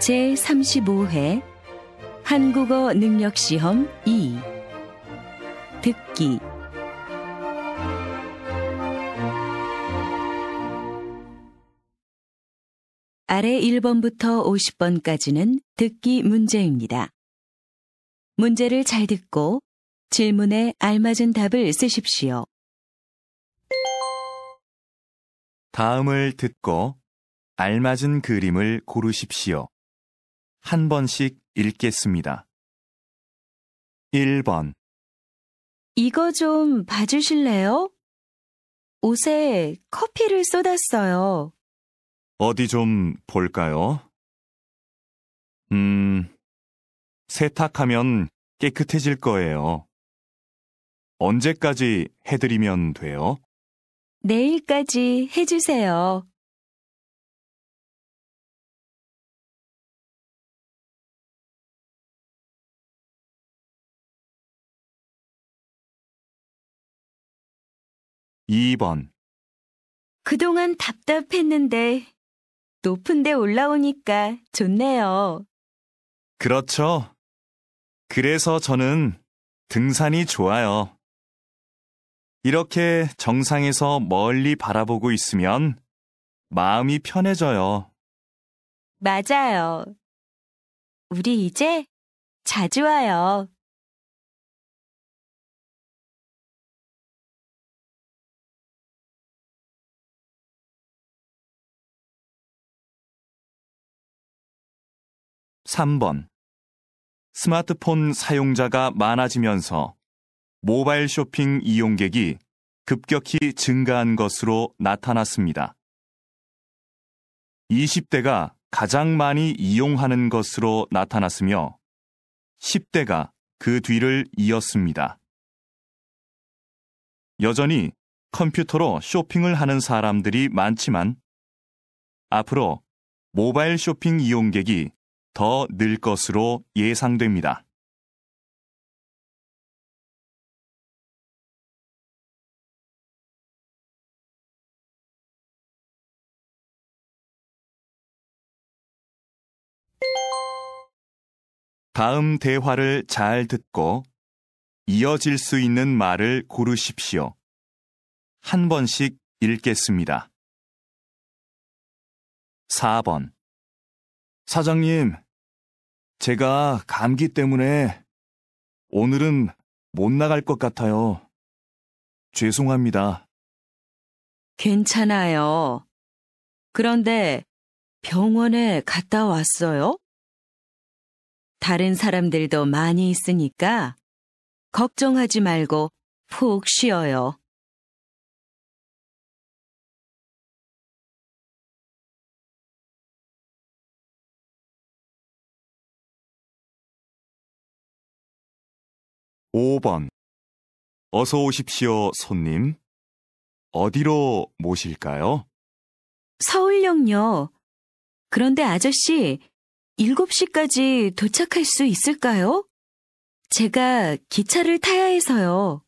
제35회 한국어 능력시험 2 듣기 아래 1번부터 50번까지는 듣기 문제입니다. 문제를 잘 듣고 질문에 알맞은 답을 쓰십시오. 다음을 듣고 알맞은 그림을 고르십시오. 한 번씩 읽겠습니다. 1번. 이거 좀 봐주실래요? 옷에 커피를 쏟았어요. 어디 좀 볼까요? 세탁하면 깨끗해질 거예요. 언제까지 해드리면 돼요? 내일까지 해주세요. 2번. 그동안 답답했는데 높은 데 올라오니까 좋네요. 그렇죠. 그래서 저는 등산이 좋아요. 이렇게 정상에서 멀리 바라보고 있으면 마음이 편해져요. 맞아요. 우리 이제 자주 와요. 3번. 스마트폰 사용자가 많아지면서 모바일 쇼핑 이용객이 급격히 증가한 것으로 나타났습니다. 20대가 가장 많이 이용하는 것으로 나타났으며 10대가 그 뒤를 이었습니다. 여전히 컴퓨터로 쇼핑을 하는 사람들이 많지만 앞으로 모바일 쇼핑 이용객이 더 늘 것으로 예상됩니다. 다음 대화를 잘 듣고 이어질 수 있는 말을 고르십시오. 한 번씩 읽겠습니다. 4번. 사장님, 제가 감기 때문에 오늘은 못 나갈 것 같아요. 죄송합니다. 괜찮아요. 그런데 병원에 갔다 왔어요? 다른 사람들도 많이 있으니까 걱정하지 말고 푹 쉬어요. 5번. 어서 오십시오, 손님. 어디로 모실까요? 서울역요. 그런데 아저씨, 7시까지 도착할 수 있을까요? 제가 기차를 타야 해서요.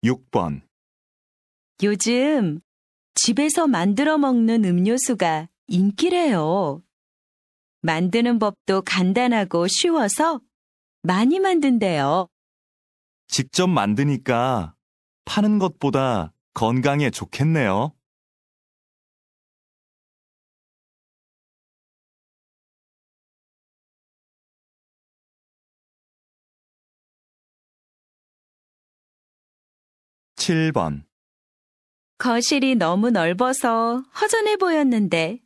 6번. 요즘 집에서 만들어 먹는 음료수가 인기래요. 만드는 법도 간단하고 쉬워서 많이 만든대요. 직접 만드니까 파는 것보다 건강에 좋겠네요. 7번. 거실이 너무 넓어서 허전해 보였는데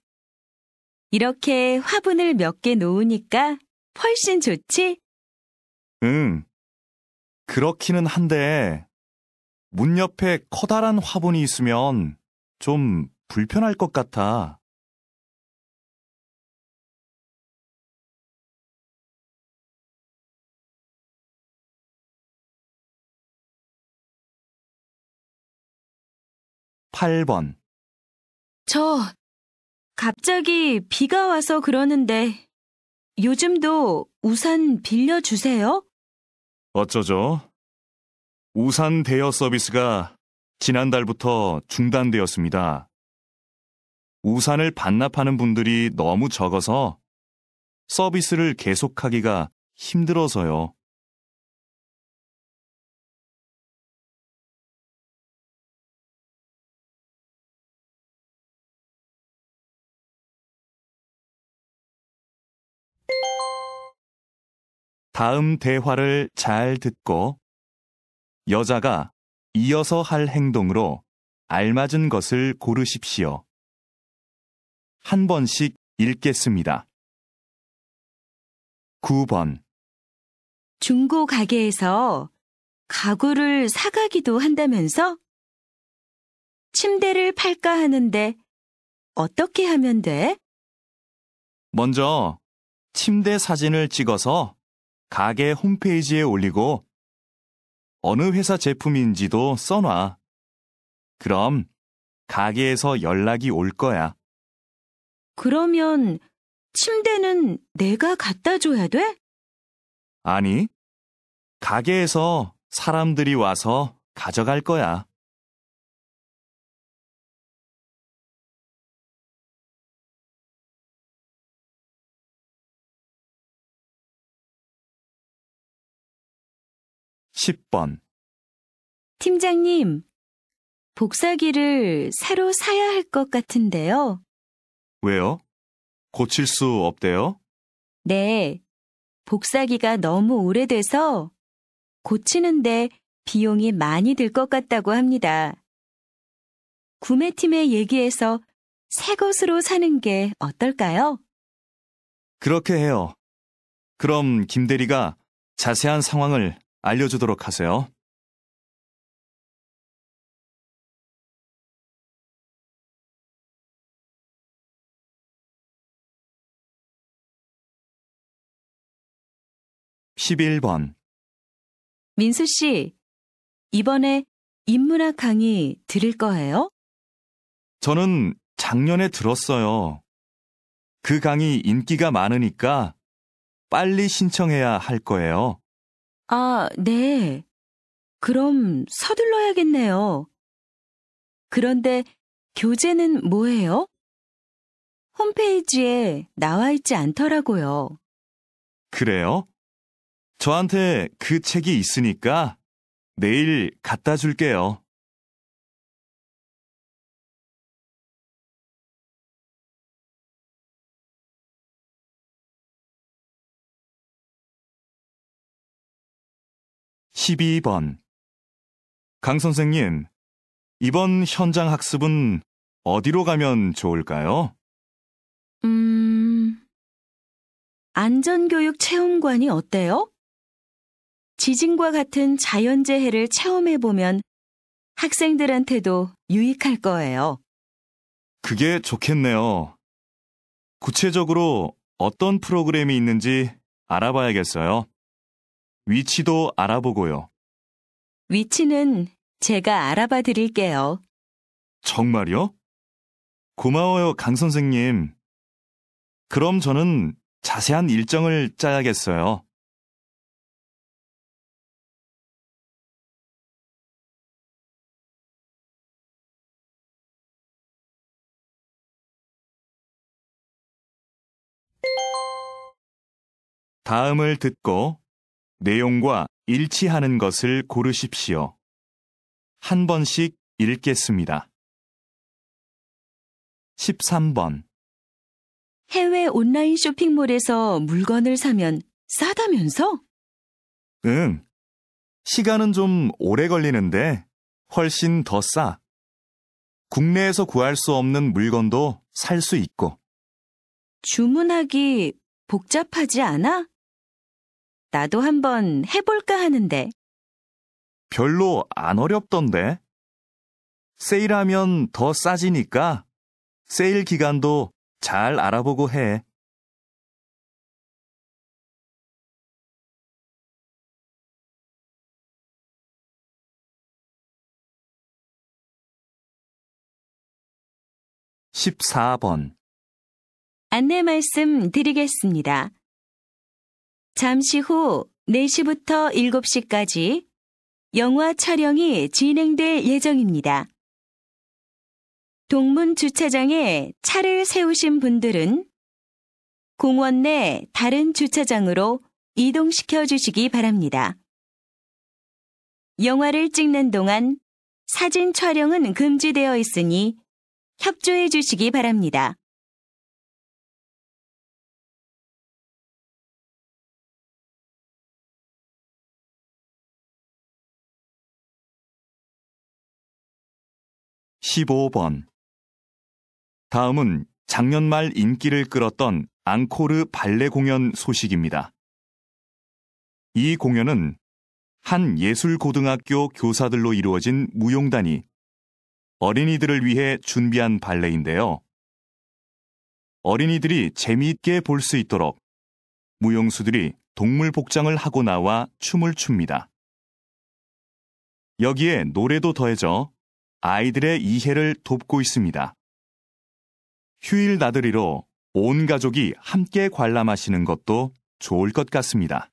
이렇게 화분을 몇 개 놓으니까 훨씬 좋지? 응. 그렇기는 한데 문 옆에 커다란 화분이 있으면 좀 불편할 것 같아. 8번. 저 갑자기 비가 와서 그러는데 요즘도 우산 빌려주세요? 어쩌죠? 우산 대여 서비스가 지난달부터 중단되었습니다. 우산을 반납하는 분들이 너무 적어서 서비스를 계속하기가 힘들어서요. 다음 대화를 잘 듣고 여자가 이어서 할 행동으로 알맞은 것을 고르십시오. 한 번씩 읽겠습니다. 9번. 중고 가게에서 가구를 사가기도 한다면서? 침대를 팔까 하는데 어떻게 하면 돼? 먼저 침대 사진을 찍어서 가게 홈페이지에 올리고 어느 회사 제품인지도 써놔. 그럼 가게에서 연락이 올 거야. 그러면 침대는 내가 갖다 줘야 돼? 아니, 가게에서 사람들이 와서 가져갈 거야. (10번) 팀장님, 복사기를 새로 사야 할 것 같은데요. 왜요? 고칠 수 없대요? 네, 복사기가 너무 오래돼서 고치는데 비용이 많이 들 것 같다고 합니다. 구매팀에 얘기해서 새 것으로 사는 게 어떨까요? 그렇게 해요. 그럼 김 대리가 자세한 상황을 알려주도록 하세요. (11번) 민수 씨, 이번에 인문학 강의 들을 거예요? 저는 작년에 들었어요. 그 강의 인기가 많으니까 빨리 신청해야 할 거예요. 아, 네. 그럼 서둘러야겠네요. 그런데 교재는 뭐예요? 홈페이지에 나와 있지 않더라고요. 그래요? 저한테 그 책이 있으니까 내일 갖다 줄게요. (12번) 강 선생님, 이번 현장 학습은 어디로 가면 좋을까요? 안전교육 체험관이 어때요? 지진과 같은 자연재해를 체험해보면 학생들한테도 유익할 거예요. 그게 좋겠네요. 구체적으로 어떤 프로그램이 있는지 알아봐야겠어요. 위치도 알아보고요. 위치는 제가 알아봐 드릴게요. 정말요? 고마워요, 강 선생님. 그럼 저는 자세한 일정을 짜야겠어요. 다음을 듣고 내용과 일치하는 것을 고르십시오. 한 번씩 읽겠습니다. 13번. 해외 온라인 쇼핑몰에서 물건을 사면 싸다면서? 응. 시간은 좀 오래 걸리는데 훨씬 더 싸. 국내에서 구할 수 없는 물건도 살 수 있고. 주문하기 복잡하지 않아? 나도 한번 해볼까 하는데. 별로 안 어렵던데. 세일하면 더 싸지니까 세일 기간도 잘 알아보고 해. (14번) 안내 말씀 드리겠습니다. 잠시 후 4시부터 7시까지 영화 촬영이 진행될 예정입니다. 동문 주차장에 차를 세우신 분들은 공원 내 다른 주차장으로 이동시켜 주시기 바랍니다. 영화를 찍는 동안 사진 촬영은 금지되어 있으니 협조해 주시기 바랍니다. (15번) 다음은 작년 말 인기를 끌었던 앙코르 발레 공연 소식입니다. 이 공연은 한 예술고등학교 교사들로 이루어진 무용단이 어린이들을 위해 준비한 발레인데요. 어린이들이 재미있게 볼 수 있도록 무용수들이 동물 복장을 하고 나와 춤을 춥니다. 여기에 노래도 더해져 아이들의 이해를 돕고 있습니다. 휴일 나들이로 온 가족이 함께 관람하시는 것도 좋을 것 같습니다.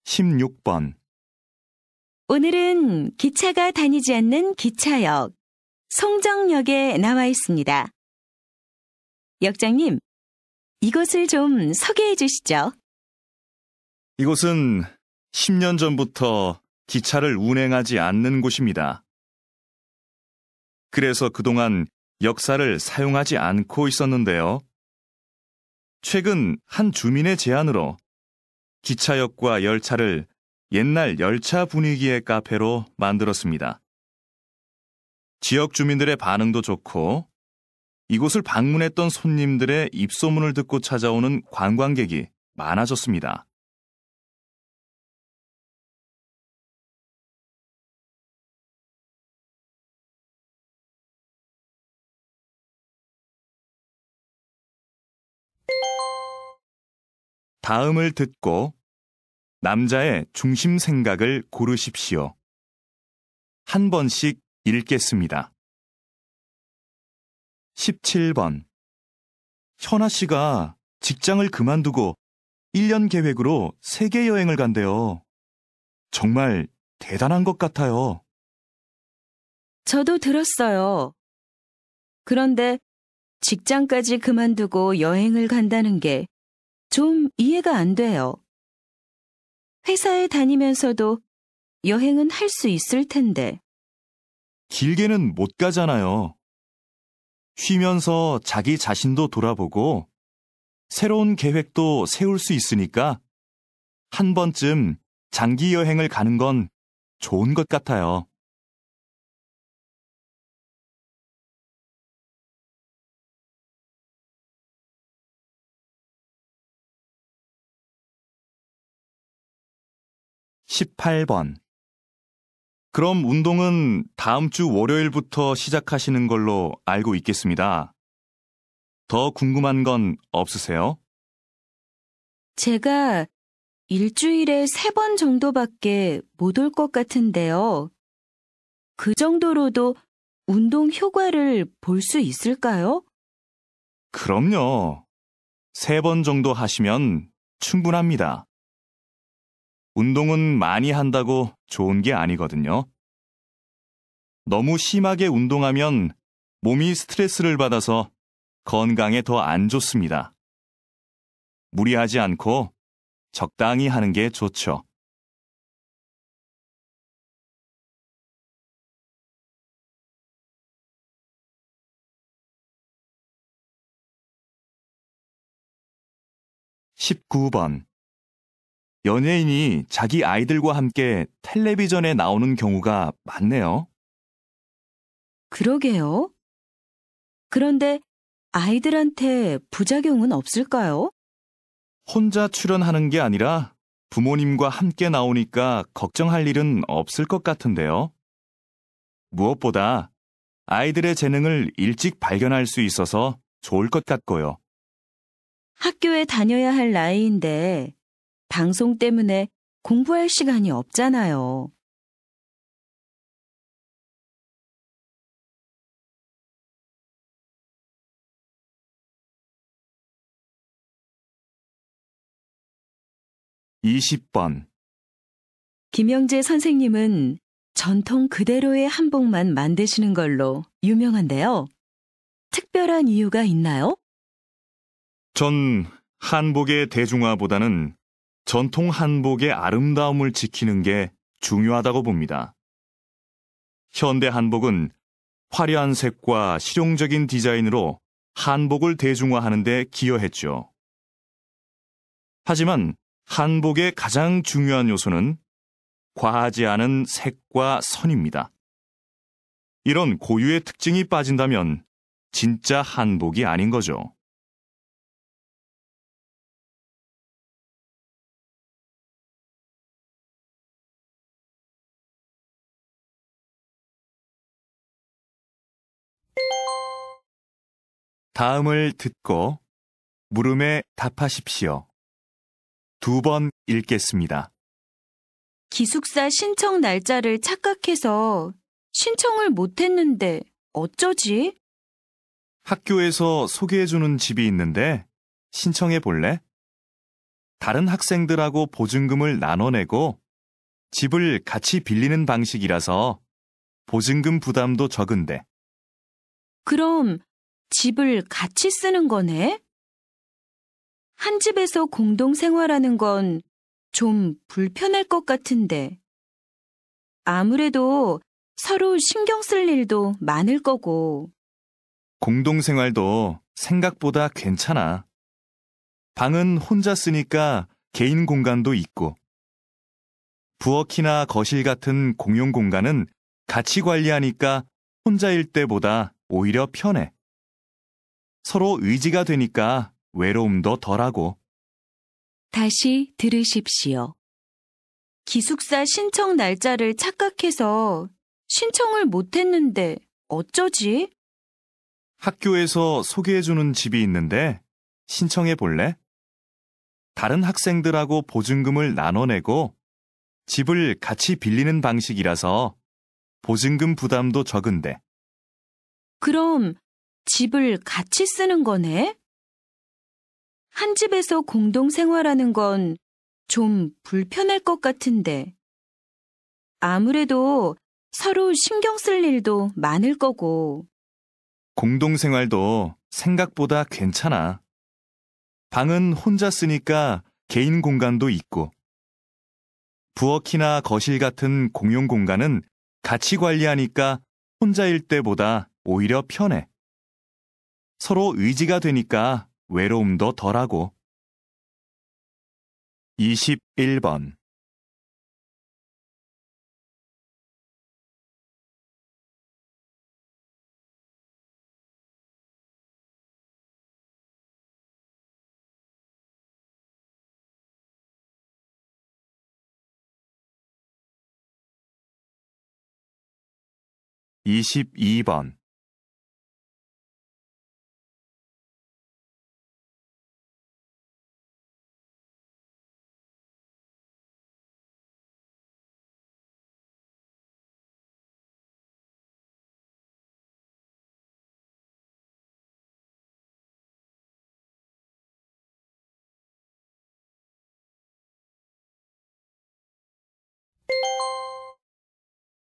(16번) 오늘은 기차가 다니지 않는 기차역, 송정역에 나와 있습니다. 역장님, 이곳을 좀 소개해 주시죠. 이곳은 10년 전부터 기차를 운행하지 않는 곳입니다. 그래서 그동안 역사를 사용하지 않고 있었는데요. 최근 한 주민의 제안으로 기차역과 열차를 옛날 열차 분위기의 카페로 만들었습니다. 지역 주민들의 반응도 좋고 이곳을 방문했던 손님들의 입소문을 듣고 찾아오는 관광객이 많아졌습니다. 다음을 듣고 남자의 중심 생각을 고르십시오. 한 번씩 읽겠습니다. 17번. 현아 씨가 직장을 그만두고 1년 계획으로 세계 여행을 간대요. 정말 대단한 것 같아요. 저도 들었어요. 그런데 직장까지 그만두고 여행을 간다는 게 좀 이해가 안 돼요. 회사에 다니면서도 여행은 할 수 있을 텐데. 길게는 못 가잖아요. 쉬면서 자기 자신도 돌아보고 새로운 계획도 세울 수 있으니까 한 번쯤 장기 여행을 가는 건 좋은 것 같아요. (18번) 그럼 운동은 다음 주 월요일부터 시작하시는 걸로 알고 있겠습니다. 더 궁금한 건 없으세요? 제가 일주일에 3번 정도밖에 못 올 것 같은데요. 그 정도로도 운동 효과를 볼 수 있을까요? 그럼요. 3번 정도 하시면 충분합니다. 운동은 많이 한다고 좋은 게 아니거든요. 너무 심하게 운동하면 몸이 스트레스를 받아서 건강에 더 안 좋습니다. 무리하지 않고 적당히 하는 게 좋죠. (19번) 연예인이 자기 아이들과 함께 텔레비전에 나오는 경우가 많네요. 그러게요. 그런데 아이들한테 부작용은 없을까요? 혼자 출연하는 게 아니라 부모님과 함께 나오니까 걱정할 일은 없을 것 같은데요. 무엇보다 아이들의 재능을 일찍 발견할 수 있어서 좋을 것 같고요. 학교에 다녀야 할 나이인데 방송 때문에 공부할 시간이 없잖아요. 20번. 김영재 선생님은 전통 그대로의 한복만 만드시는 걸로 유명한데요. 특별한 이유가 있나요? 전 한복의 대중화보다는 전통 한복의 아름다움을 지키는 게 중요하다고 봅니다. 현대 한복은 화려한 색과 실용적인 디자인으로 한복을 대중화하는 데 기여했죠. 하지만 한복의 가장 중요한 요소는 과하지 않은 색과 선입니다. 이런 고유의 특징이 빠진다면 진짜 한복이 아닌 거죠. 다음을 듣고 물음에 답하십시오. 2번 읽겠습니다. 기숙사 신청 날짜를 착각해서 신청을 못했는데 어쩌지? 학교에서 소개해주는 집이 있는데 신청해 볼래? 다른 학생들하고 보증금을 나눠내고 집을 같이 빌리는 방식이라서 보증금 부담도 적은데. 그럼 집을 같이 쓰는 거네? 한 집에서 공동 생활하는 건 좀 불편할 것 같은데. 아무래도 서로 신경 쓸 일도 많을 거고. 공동생활도 생각보다 괜찮아. 방은 혼자 쓰니까 개인 공간도 있고. 부엌이나 거실 같은 공용 공간은 같이 관리하니까 혼자일 때보다 오히려 편해. 서로 의지가 되니까 외로움도 덜하고. 다시 들으십시오. 기숙사 신청 날짜를 착각해서 신청을 못했는데 어쩌지? 학교에서 소개해주는 집이 있는데 신청해 볼래? 다른 학생들하고 보증금을 나눠내고 집을 같이 빌리는 방식이라서 보증금 부담도 적은데. 그럼 집을 같이 쓰는 거네? 한 집에서 공동 생활하는 건 좀 불편할 것 같은데. 아무래도 서로 신경 쓸 일도 많을 거고. 공동생활도 생각보다 괜찮아. 방은 혼자 쓰니까 개인 공간도 있고. 부엌이나 거실 같은 공용 공간은 같이 관리하니까 혼자일 때보다 오히려 편해. 서로 의지가 되니까 외로움도 덜하고. 21번. (22번)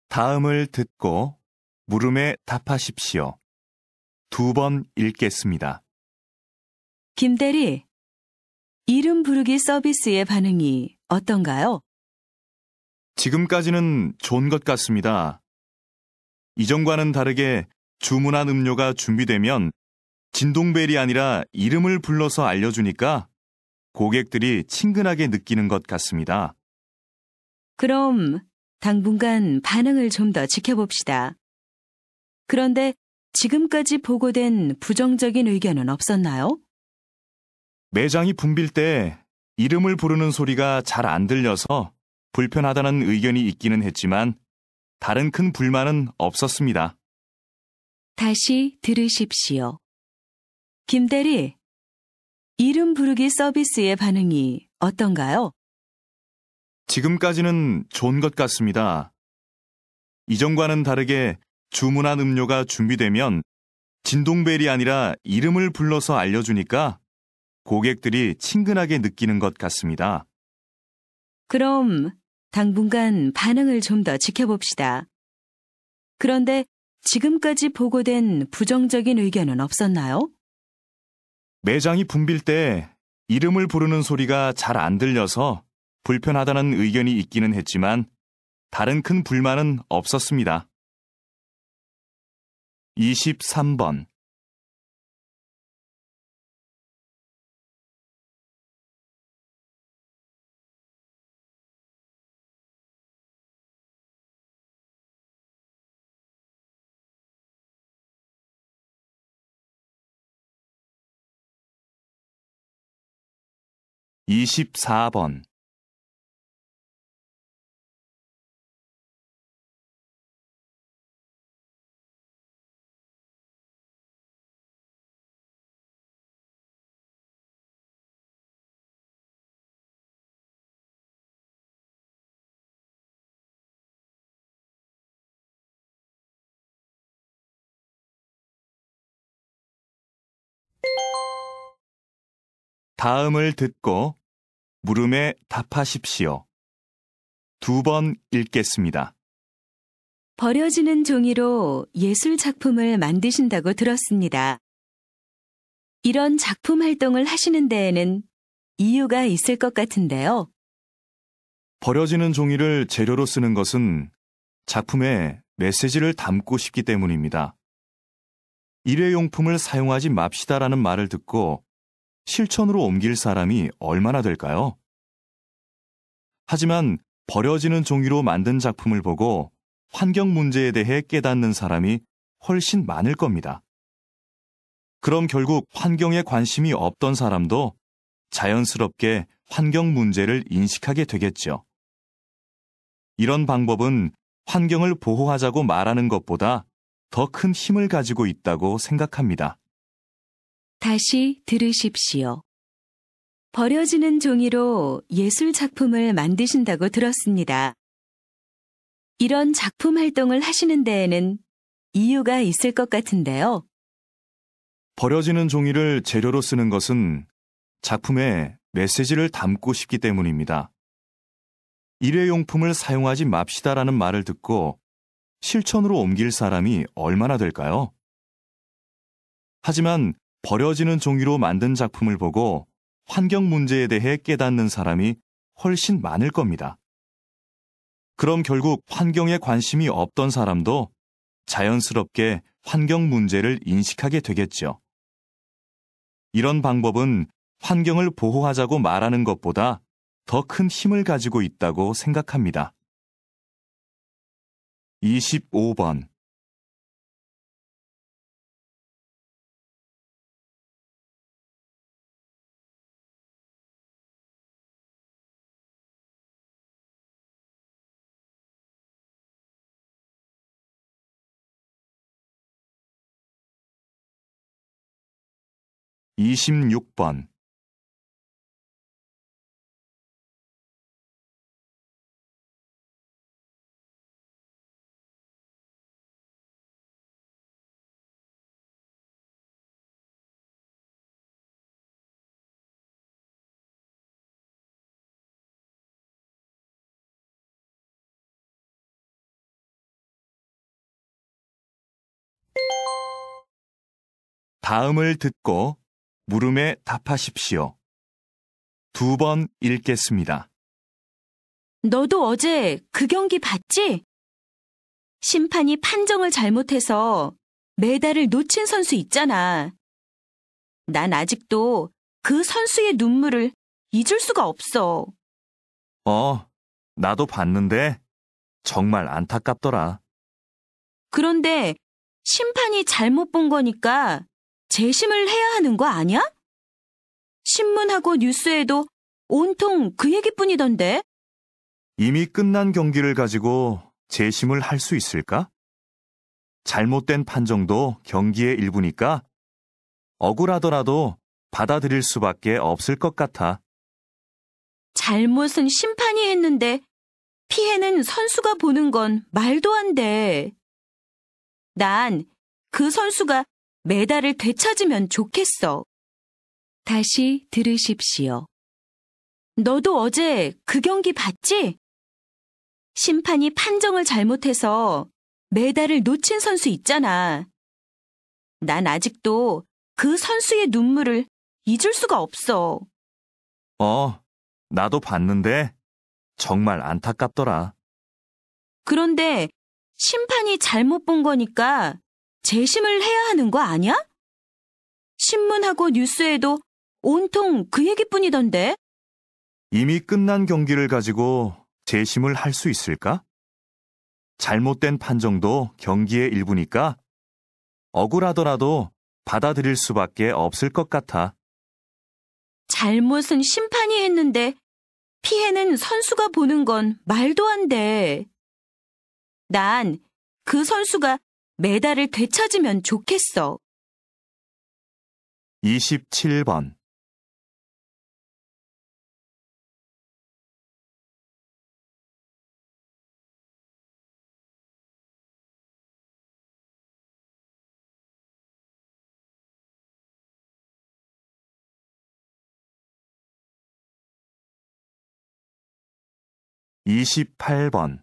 다음을 듣고 물음에 답하십시오. 2번 읽겠습니다. 김대리, 이름 부르기 서비스의 반응이 어떤가요? 지금까지는 좋은 것 같습니다. 이전과는 다르게 주문한 음료가 준비되면 진동벨이 아니라 이름을 불러서 알려주니까 고객들이 친근하게 느끼는 것 같습니다. 그럼 당분간 반응을 좀 더 지켜봅시다. 그런데 지금까지 보고된 부정적인 의견은 없었나요? 매장이 붐빌 때 이름을 부르는 소리가 잘 안 들려서 불편하다는 의견이 있기는 했지만 다른 큰 불만은 없었습니다. 다시 들으십시오. 김대리, 이름 부르기 서비스의 반응이 어떤가요? 지금까지는 좋은 것 같습니다. 이전과는 다르게 주문한 음료가 준비되면 진동벨이 아니라 이름을 불러서 알려주니까 고객들이 친근하게 느끼는 것 같습니다. 그럼 당분간 반응을 좀 더 지켜봅시다. 그런데 지금까지 보고된 부정적인 의견은 없었나요? 매장이 붐빌 때 이름을 부르는 소리가 잘 안 들려서 불편하다는 의견이 있기는 했지만 다른 큰 불만은 없었습니다. 23번. 이십사 번. 다음을 듣고 물음에 답하십시오. 2번 읽겠습니다. 버려지는 종이로 예술 작품을 만드신다고 들었습니다. 이런 작품 활동을 하시는 데에는 이유가 있을 것 같은데요. 버려지는 종이를 재료로 쓰는 것은 작품에 메시지를 담고 싶기 때문입니다. 일회용품을 사용하지 맙시다라는 말을 듣고 실천으로 옮길 사람이 얼마나 될까요? 하지만 버려지는 종이로 만든 작품을 보고 환경 문제에 대해 깨닫는 사람이 훨씬 많을 겁니다. 그럼 결국 환경에 관심이 없던 사람도 자연스럽게 환경 문제를 인식하게 되겠죠. 이런 방법은 환경을 보호하자고 말하는 것보다 더 큰 힘을 가지고 있다고 생각합니다. 다시 들으십시오. 버려지는 종이로 예술 작품을 만드신다고 들었습니다. 이런 작품 활동을 하시는 데에는 이유가 있을 것 같은데요. 버려지는 종이를 재료로 쓰는 것은 작품에 메시지를 담고 싶기 때문입니다. 일회용품을 사용하지 맙시다라는 말을 듣고 실천으로 옮길 사람이 얼마나 될까요? 하지만 버려지는 종이로 만든 작품을 보고 환경 문제에 대해 깨닫는 사람이 훨씬 많을 겁니다. 그럼 결국 환경에 관심이 없던 사람도 자연스럽게 환경 문제를 인식하게 되겠죠. 이런 방법은 환경을 보호하자고 말하는 것보다 더 큰 힘을 가지고 있다고 생각합니다. 25번. 이십육 번. 다음을 듣고 물음에 답하십시오. 2번 읽겠습니다. 너도 어제 그 경기 봤지? 심판이 판정을 잘못해서 메달을 놓친 선수 있잖아. 난 아직도 그 선수의 눈물을 잊을 수가 없어. 나도 봤는데 정말 안타깝더라. 그런데 심판이 잘못 본 거니까 재심을 해야 하는 거 아니야? 신문하고 뉴스에도 온통 그 얘기뿐이던데. 이미 끝난 경기를 가지고 재심을 할 수 있을까? 잘못된 판정도 경기의 일부니까 억울하더라도 받아들일 수밖에 없을 것 같아. 잘못은 심판이 했는데 피해는 선수가 보는 건 말도 안 돼. 난 그 선수가 메달을 되찾으면 좋겠어. 다시 들으십시오. 너도 어제 그 경기 봤지? 심판이 판정을 잘못해서 메달을 놓친 선수 있잖아. 난 아직도 그 선수의 눈물을 잊을 수가 없어. 나도 봤는데 정말 안타깝더라. 그런데 심판이 잘못 본 거니까 재심을 해야 하는 거 아니야? 신문하고 뉴스에도 온통 그 얘기뿐이던데. 이미 끝난 경기를 가지고 재심을 할 수 있을까? 잘못된 판정도 경기의 일부니까 억울하더라도 받아들일 수밖에 없을 것 같아. 잘못은 심판이 했는데 피해는 선수가 보는 건 말도 안 돼. 난 그 선수가 메달을 되찾으면 좋겠어. 27번. (28번)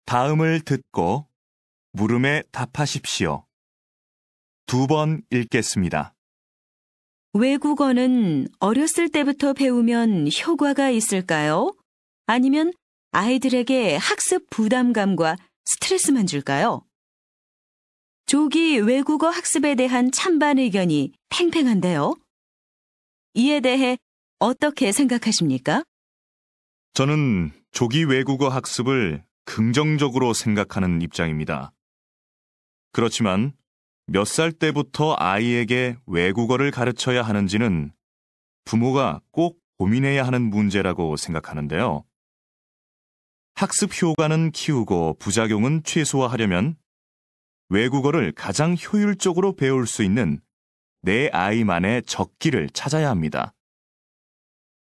다음을 듣고 물음에 답하십시오. 2번 읽겠습니다. 외국어는 어렸을 때부터 배우면 효과가 있을까요? 아니면 아이들에게 학습 부담감과 스트레스만 줄까요? 조기 외국어 학습에 대한 찬반 의견이 팽팽한데요. 이에 대해 어떻게 생각하십니까? 저는 조기 외국어 학습을 긍정적으로 생각하는 입장입니다. 그렇지만 몇 살 때부터 아이에게 외국어를 가르쳐야 하는지는 부모가 꼭 고민해야 하는 문제라고 생각하는데요. 학습 효과는 키우고 부작용은 최소화하려면 외국어를 가장 효율적으로 배울 수 있는 내 아이만의 적기를 찾아야 합니다.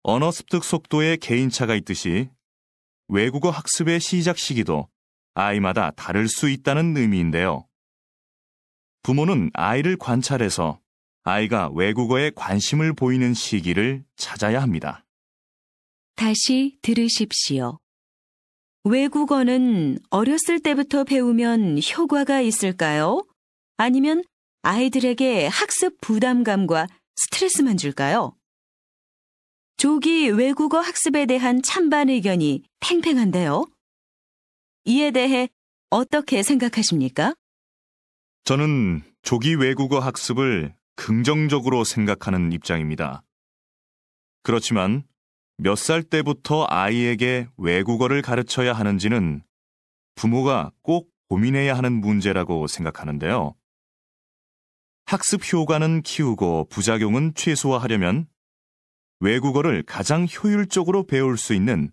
언어 습득 속도에 개인차가 있듯이 외국어 학습의 시작 시기도 아이마다 다를 수 있다는 의미인데요. 부모는 아이를 관찰해서 아이가 외국어에 관심을 보이는 시기를 찾아야 합니다. 다시 들으십시오. 외국어는 어렸을 때부터 배우면 효과가 있을까요? 아니면 아이들에게 학습 부담감과 스트레스만 줄까요? 조기 외국어 학습에 대한 찬반 의견이 팽팽한데요. 이에 대해 어떻게 생각하십니까? 저는 조기 외국어 학습을 긍정적으로 생각하는 입장입니다. 그렇지만 몇 살 때부터 아이에게 외국어를 가르쳐야 하는지는 부모가 꼭 고민해야 하는 문제라고 생각하는데요. 학습 효과는 키우고 부작용은 최소화하려면 외국어를 가장 효율적으로 배울 수 있는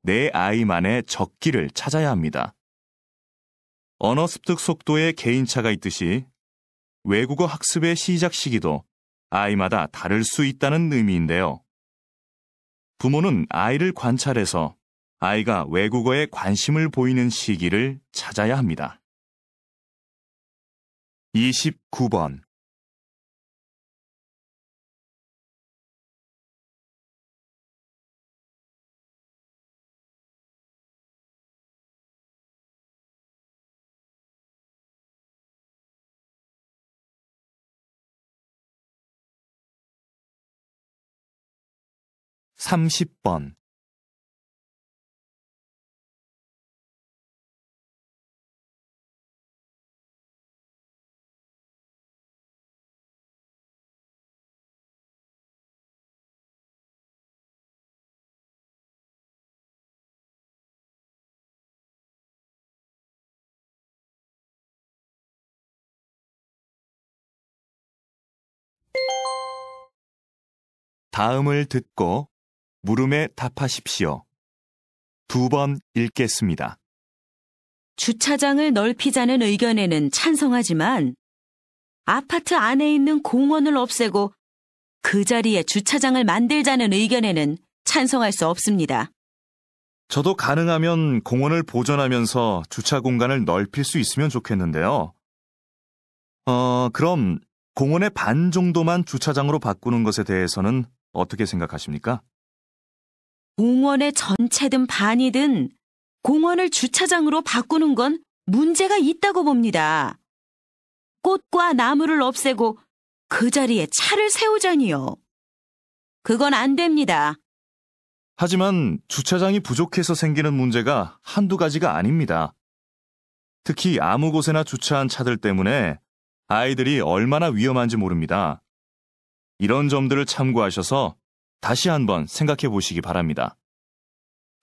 내 아이만의 적기를 찾아야 합니다. 언어 습득 속도에 개인차가 있듯이 외국어 학습의 시작 시기도 아이마다 다를 수 있다는 의미인데요. 부모는 아이를 관찰해서 아이가 외국어에 관심을 보이는 시기를 찾아야 합니다. 29번. (30번) 다음을 듣고 물음에 답하십시오. 2번 읽겠습니다. 주차장을 넓히자는 의견에는 찬성하지만 아파트 안에 있는 공원을 없애고 그 자리에 주차장을 만들자는 의견에는 찬성할 수 없습니다. 저도 가능하면 공원을 보존하면서 주차 공간을 넓힐 수 있으면 좋겠는데요. 그럼 공원의 반 정도만 주차장으로 바꾸는 것에 대해서는 어떻게 생각하십니까? 공원의 전체든 반이든 공원을 주차장으로 바꾸는 건 문제가 있다고 봅니다. 꽃과 나무를 없애고 그 자리에 차를 세우자니요. 그건 안 됩니다. 하지만 주차장이 부족해서 생기는 문제가 한두 가지가 아닙니다. 특히 아무 곳에나 주차한 차들 때문에 아이들이 얼마나 위험한지 모릅니다. 이런 점들을 참고하셔서 다시 한번 생각해 보시기 바랍니다.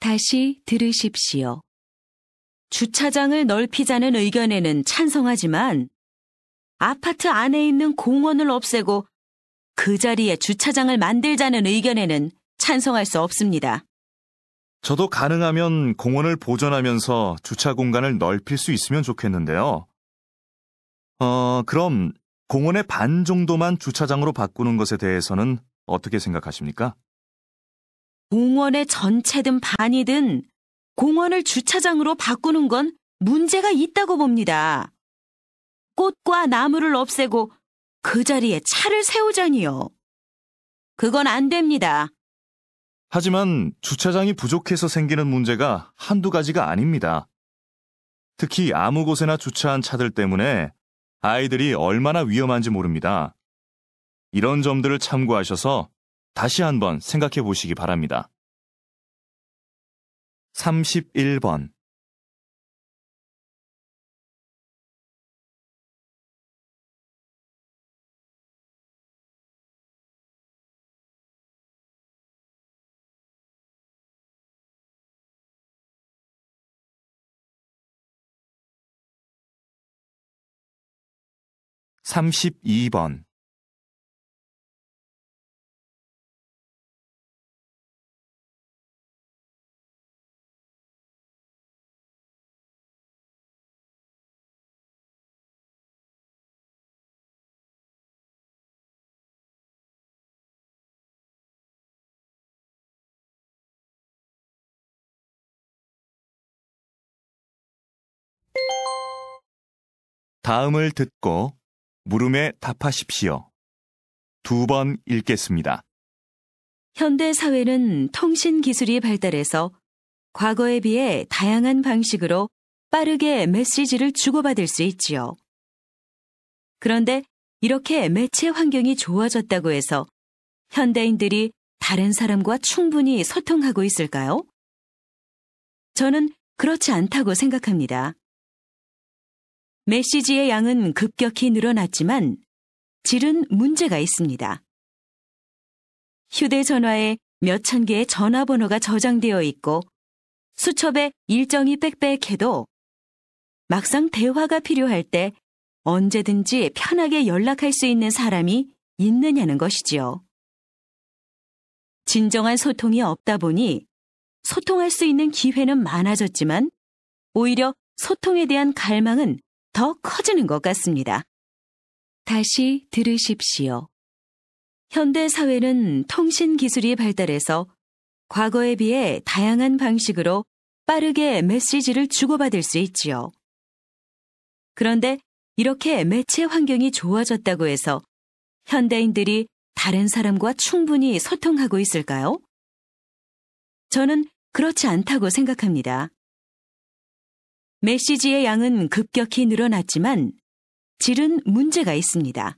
다시 들으십시오. 주차장을 넓히자는 의견에는 찬성하지만 아파트 안에 있는 공원을 없애고 그 자리에 주차장을 만들자는 의견에는 찬성할 수 없습니다. 저도 가능하면 공원을 보존하면서 주차 공간을 넓힐 수 있으면 좋겠는데요. 그럼 공원의 반 정도만 주차장으로 바꾸는 것에 대해서는 어떻게 생각하십니까? 공원의 전체든 반이든 공원을 주차장으로 바꾸는 건 문제가 있다고 봅니다. 꽃과 나무를 없애고 그 자리에 차를 세우자니요. 그건 안 됩니다. 하지만 주차장이 부족해서 생기는 문제가 한두 가지가 아닙니다. 특히 아무 곳에나 주차한 차들 때문에 아이들이 얼마나 위험한지 모릅니다. 이런 점들을 참고하셔서 다시 한번 생각해 보시기 바랍니다. 31번. (32번) 다음을 듣고 물음에 답하십시오. 2번 읽겠습니다. 현대 사회는 통신 기술이 발달해서 과거에 비해 다양한 방식으로 빠르게 메시지를 주고받을 수 있지요. 그런데 이렇게 매체 환경이 좋아졌다고 해서 현대인들이 다른 사람과 충분히 소통하고 있을까요? 저는 그렇지 않다고 생각합니다. 메시지의 양은 급격히 늘어났지만 질은 문제가 있습니다. 휴대전화에 몇천 개의 전화번호가 저장되어 있고 수첩에 일정이 빽빽해도 막상 대화가 필요할 때 언제든지 편하게 연락할 수 있는 사람이 있느냐는 것이지요. 진정한 소통이 없다 보니 소통할 수 있는 기회는 많아졌지만 오히려 소통에 대한 갈망은 더 커지는 것 같습니다. 다시 들으십시오. 현대 사회는 통신 기술이 발달해서 과거에 비해 다양한 방식으로 빠르게 메시지를 주고받을 수 있지요. 그런데 이렇게 매체 환경이 좋아졌다고 해서 현대인들이 다른 사람과 충분히 소통하고 있을까요? 저는 그렇지 않다고 생각합니다. 메시지의 양은 급격히 늘어났지만 질은 문제가 있습니다.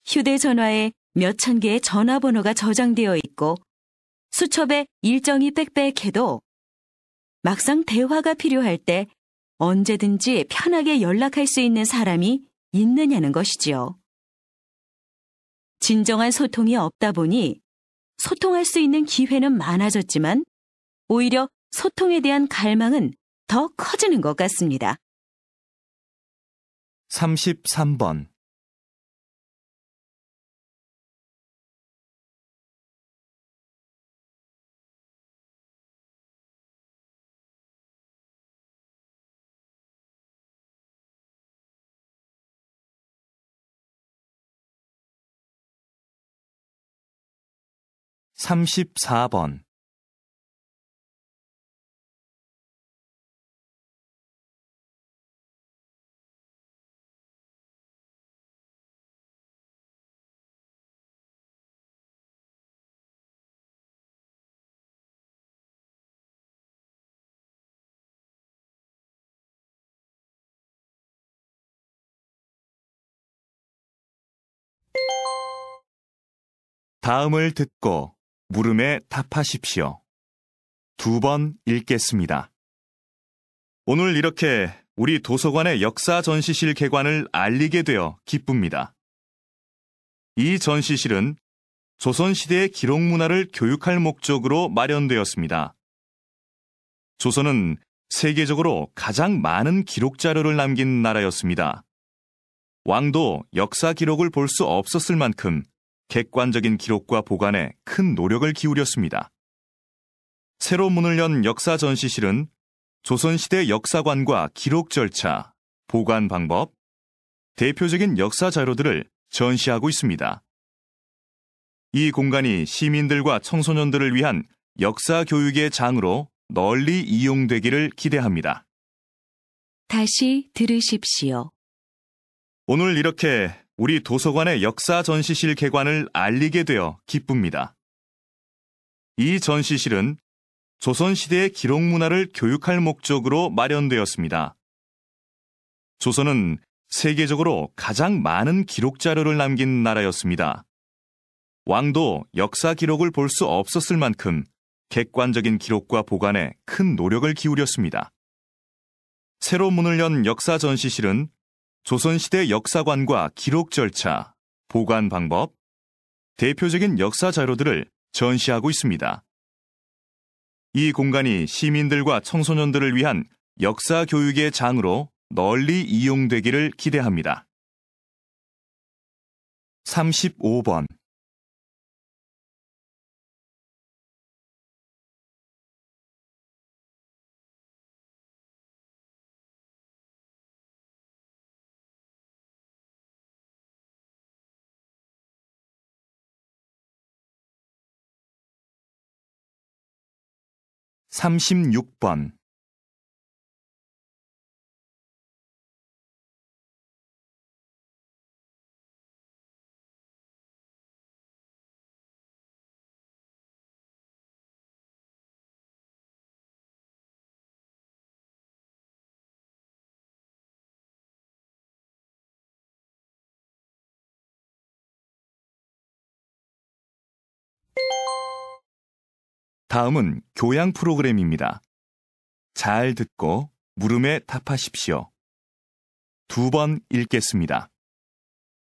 휴대전화에 몇천 개의 전화번호가 저장되어 있고 수첩에 일정이 빽빽해도 막상 대화가 필요할 때 언제든지 편하게 연락할 수 있는 사람이 있느냐는 것이지요. 진정한 소통이 없다 보니 소통할 수 있는 기회는 많아졌지만 오히려 소통에 대한 갈망은 더 커지는 것 같습니다. 33번 34번. 다음을 듣고 물음에 답하십시오. 2번 읽겠습니다. 오늘 이렇게 우리 도서관의 역사 전시실 개관을 알리게 되어 기쁩니다. 이 전시실은 조선시대의 기록 문화를 교육할 목적으로 마련되었습니다. 조선은 세계적으로 가장 많은 기록 자료를 남긴 나라였습니다. 왕도 역사 기록을 볼 수 없었을 만큼 객관적인 기록과 보관에 큰 노력을 기울였습니다. 새로 문을 연 역사 전시실은 조선시대 역사관과 기록 절차, 보관 방법, 대표적인 역사 자료들을 전시하고 있습니다. 이 공간이 시민들과 청소년들을 위한 역사 교육의 장으로 널리 이용되기를 기대합니다. 다시 들으십시오. 오늘 이렇게 우리 도서관의 역사 전시실 개관을 알리게 되어 기쁩니다. 이 전시실은 조선시대의 기록 문화를 교육할 목적으로 마련되었습니다. 조선은 세계적으로 가장 많은 기록 자료를 남긴 나라였습니다. 왕도 역사 기록을 볼 수 없었을 만큼 객관적인 기록과 보관에 큰 노력을 기울였습니다. 새로 문을 연 역사 전시실은 조선시대 역사관과 기록 절차, 보관 방법, 대표적인 역사 자료들을 전시하고 있습니다. 이 공간이 시민들과 청소년들을 위한 역사 교육의 장으로 널리 이용되기를 기대합니다. 35번. (36번) 다음은 교양 프로그램입니다. 잘 듣고 물음에 답하십시오. 2번 읽겠습니다.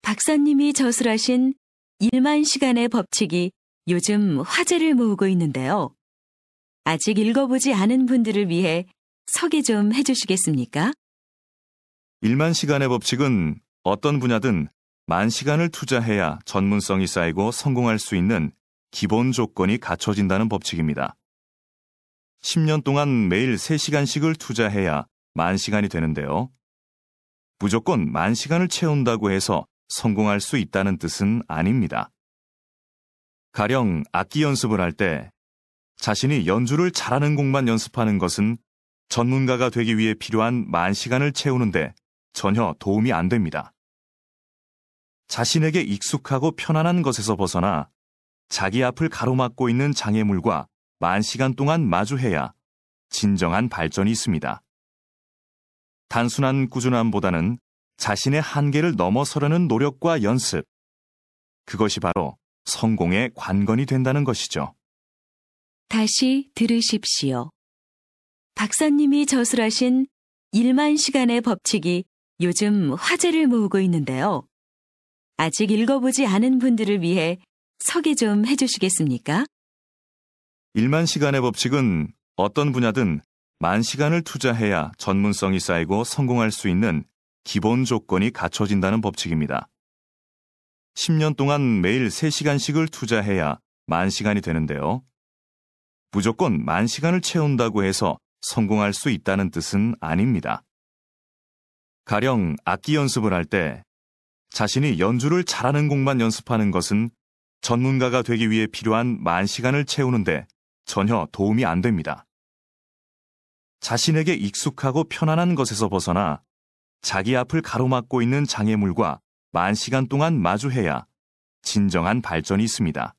박사님이 저술하신 1만 시간의 법칙이 요즘 화제를 모으고 있는데요. 아직 읽어보지 않은 분들을 위해 소개 좀 해주시겠습니까? 1만 시간의 법칙은 어떤 분야든 10,000시간을 투자해야 전문성이 쌓이고 성공할 수 있는 기본 조건이 갖춰진다는 법칙입니다. 10년 동안 매일 3시간씩을 투자해야 10,000시간이 되는데요. 무조건 10,000시간을 채운다고 해서 성공할 수 있다는 뜻은 아닙니다. 가령 악기 연습을 할 때 자신이 연주를 잘하는 곡만 연습하는 것은 전문가가 되기 위해 필요한 10,000시간을 채우는데 전혀 도움이 안 됩니다. 자신에게 익숙하고 편안한 것에서 벗어나 자기 앞을 가로막고 있는 장애물과 10,000시간 동안 마주해야 진정한 발전이 있습니다. 단순한 꾸준함보다는 자신의 한계를 넘어서려는 노력과 연습, 그것이 바로 성공의 관건이 된다는 것이죠. 다시 들으십시오. 박사님이 저술하신 1만 시간의 법칙이 요즘 화제를 모으고 있는데요. 아직 읽어보지 않은 분들을 위해 소개 좀 해주시겠습니까? 1만 시간의 법칙은 어떤 분야든 10,000시간을 투자해야 전문성이 쌓이고 성공할 수 있는 기본 조건이 갖춰진다는 법칙입니다. 10년 동안 매일 3시간씩을 투자해야 10,000시간이 되는데요. 무조건 10,000시간을 채운다고 해서 성공할 수 있다는 뜻은 아닙니다. 가령 악기 연습을 할 때 자신이 연주를 잘하는 곡만 연습하는 것은 전문가가 되기 위해 필요한 만시간을 채우는데 전혀 도움이 안 됩니다. 자신에게 익숙하고 편안한 것에서 벗어나 자기 앞을 가로막고 있는 장애물과 만시간 동안 마주해야 진정한 발전이 있습니다.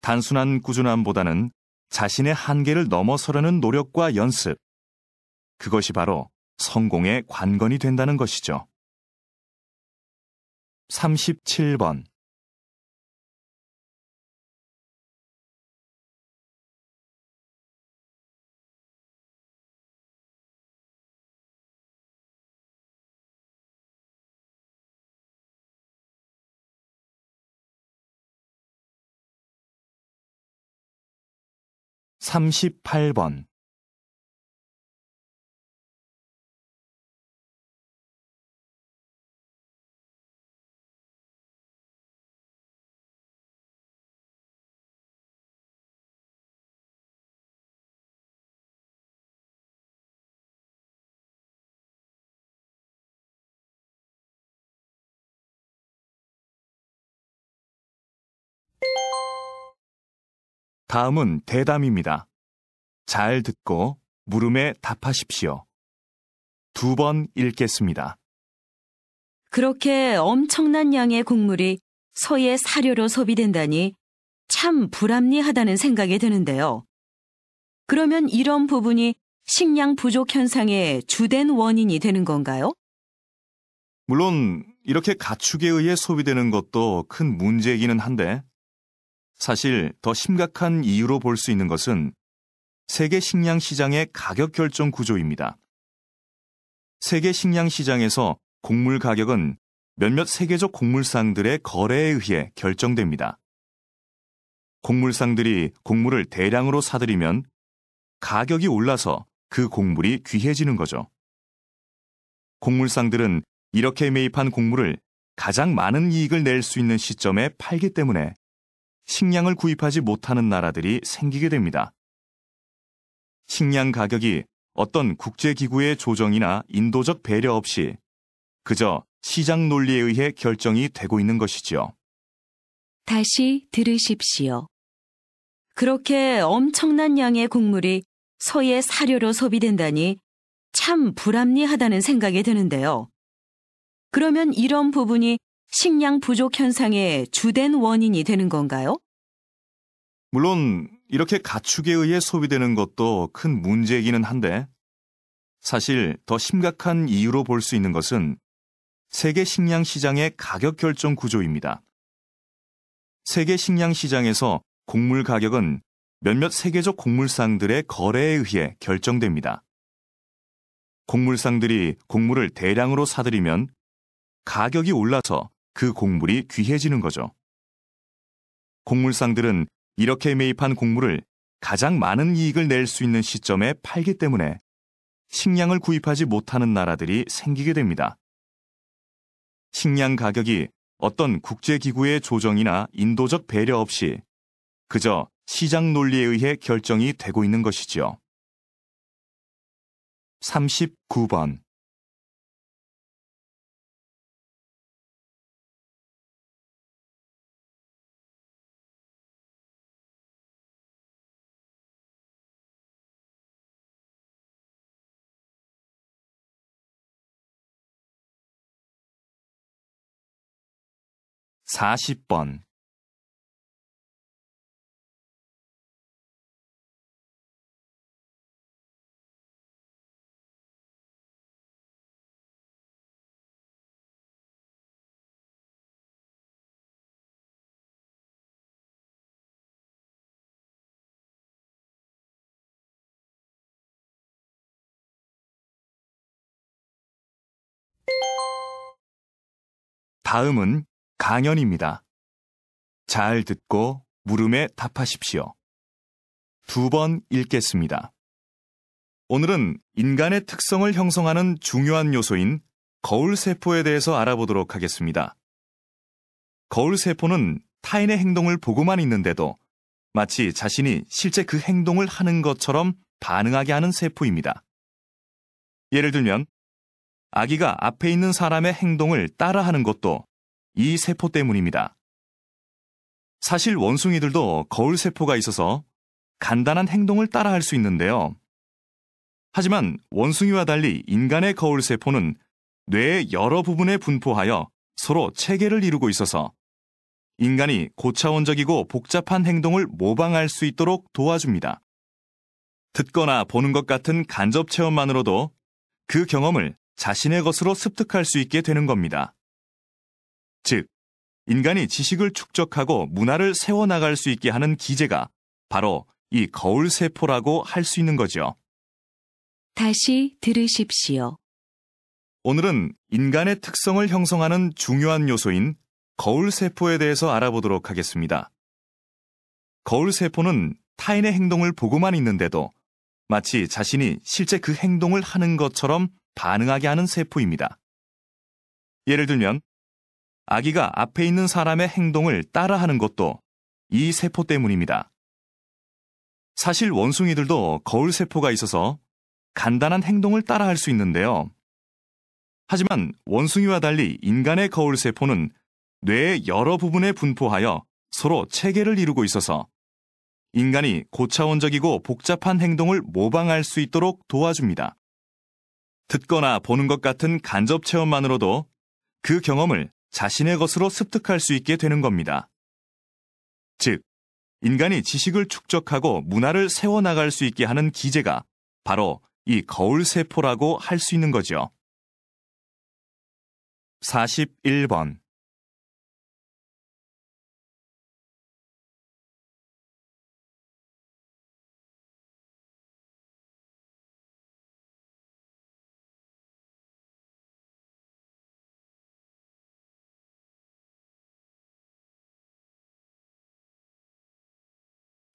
단순한 꾸준함보다는 자신의 한계를 넘어서려는 노력과 연습, 그것이 바로 성공의 관건이 된다는 것이죠. 37번. 삼십팔 번. 다음은 대담입니다. 잘 듣고 물음에 답하십시오. 2번 읽겠습니다. 그렇게 엄청난 양의 곡물이 소의 사료로 소비된다니 참 불합리하다는 생각이 드는데요. 그러면 이런 부분이 식량 부족 현상의 주된 원인이 되는 건가요? 물론 이렇게 가축에 의해 소비되는 것도 큰 문제이기는 한데 사실 더 심각한 이유로 볼 수 있는 것은 세계 식량 시장의 가격 결정 구조입니다. 세계 식량 시장에서 곡물 가격은 몇몇 세계적 곡물상들의 거래에 의해 결정됩니다. 곡물상들이 곡물을 대량으로 사들이면 가격이 올라서 그 곡물이 귀해지는 거죠. 곡물상들은 이렇게 매입한 곡물을 가장 많은 이익을 낼 수 있는 시점에 팔기 때문에 식량을 구입하지 못하는 나라들이 생기게 됩니다. 식량 가격이 어떤 국제기구의 조정이나 인도적 배려 없이 그저 시장 논리에 의해 결정이 되고 있는 것이지요. 다시 들으십시오. 그렇게 엄청난 양의 곡물이 소의 사료로 소비된다니 참 불합리하다는 생각이 드는데요. 그러면 이런 부분이 식량 부족 현상의 주된 원인이 되는 건가요? 물론 이렇게 가축에 의해 소비되는 것도 큰 문제이기는 한데 사실 더 심각한 이유로 볼 수 있는 것은 세계 식량 시장의 가격 결정 구조입니다. 세계 식량 시장에서 곡물 가격은 몇몇 세계적 곡물상들의 거래에 의해 결정됩니다. 곡물상들이 곡물을 대량으로 사들이면 가격이 올라서 그 곡물이 귀해지는 거죠. 곡물상들은 이렇게 매입한 곡물을 가장 많은 이익을 낼 수 있는 시점에 팔기 때문에 식량을 구입하지 못하는 나라들이 생기게 됩니다. 식량 가격이 어떤 국제기구의 조정이나 인도적 배려 없이 그저 시장 논리에 의해 결정이 되고 있는 것이지요. 39번. 사십 번. 다음은 강연입니다. 잘 듣고 물음에 답하십시오. 2번 읽겠습니다. 오늘은 인간의 특성을 형성하는 중요한 요소인 거울세포에 대해서 알아보도록 하겠습니다. 거울세포는 타인의 행동을 보고만 있는데도 마치 자신이 실제 그 행동을 하는 것처럼 반응하게 하는 세포입니다. 예를 들면 아기가 앞에 있는 사람의 행동을 따라하는 것도 이 세포 때문입니다. 사실 원숭이들도 거울세포가 있어서 간단한 행동을 따라할 수 있는데요. 하지만 원숭이와 달리 인간의 거울세포는 뇌의 여러 부분에 분포하여 서로 체계를 이루고 있어서 인간이 고차원적이고 복잡한 행동을 모방할 수 있도록 도와줍니다. 듣거나 보는 것 같은 간접 체험만으로도 그 경험을 자신의 것으로 습득할 수 있게 되는 겁니다. 즉, 인간이 지식을 축적하고 문화를 세워나갈 수 있게 하는 기제가 바로 이 거울세포라고 할 수 있는 거죠. 다시 들으십시오. 오늘은 인간의 특성을 형성하는 중요한 요소인 거울세포에 대해서 알아보도록 하겠습니다. 거울세포는 타인의 행동을 보고만 있는데도 마치 자신이 실제 그 행동을 하는 것처럼 반응하게 하는 세포입니다. 예를 들면 아기가 앞에 있는 사람의 행동을 따라하는 것도 이 세포 때문입니다. 사실 원숭이들도 거울세포가 있어서 간단한 행동을 따라할 수 있는데요. 하지만 원숭이와 달리 인간의 거울세포는 뇌의 여러 부분에 분포하여 서로 체계를 이루고 있어서 인간이 고차원적이고 복잡한 행동을 모방할 수 있도록 도와줍니다. 듣거나 보는 것 같은 간접 체험만으로도 그 경험을 자신의 것으로 습득할 수 있게 되는 겁니다. 즉, 인간이 지식을 축적하고 문화를 세워나갈 수 있게 하는 기제가 바로 이 거울세포라고 할 수 있는 거죠. 41번.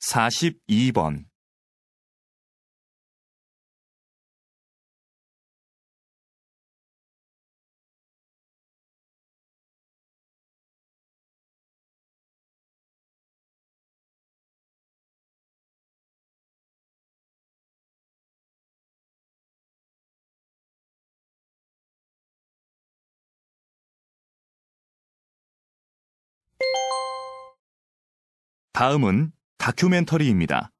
(42번) 다음은 다큐멘터리입니다.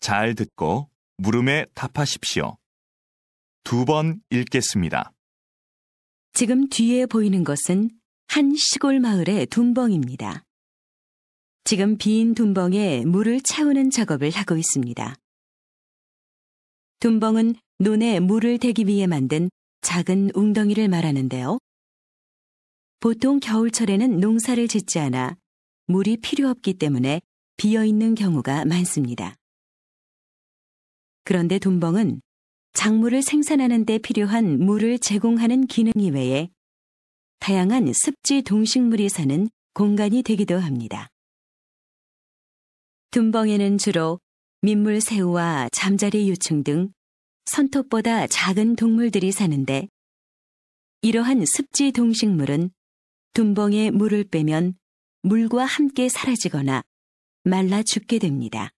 잘 듣고 물음에 답하십시오. 2번 읽겠습니다. 지금 뒤에 보이는 것은 한 시골 마을의 둔벙입니다. 지금 빈 둔벙에 물을 채우는 작업을 하고 있습니다. 둔벙은 논에 물을 대기 위해 만든 작은 웅덩이를 말하는데요. 보통 겨울철에는 농사를 짓지 않아 물이 필요 없기 때문에 비어있는 경우가 많습니다. 그런데 둔벙은 작물을 생산하는 데 필요한 물을 제공하는 기능 이외에 다양한 습지 동식물이 사는 공간이 되기도 합니다. 둔벙에는 주로 민물새우와 잠자리 유충 등 손톱보다 작은 동물들이 사는데 이러한 습지 동식물은 둔벙에 물을 빼면 물과 함께 사라지거나 말라 죽게 됩니다.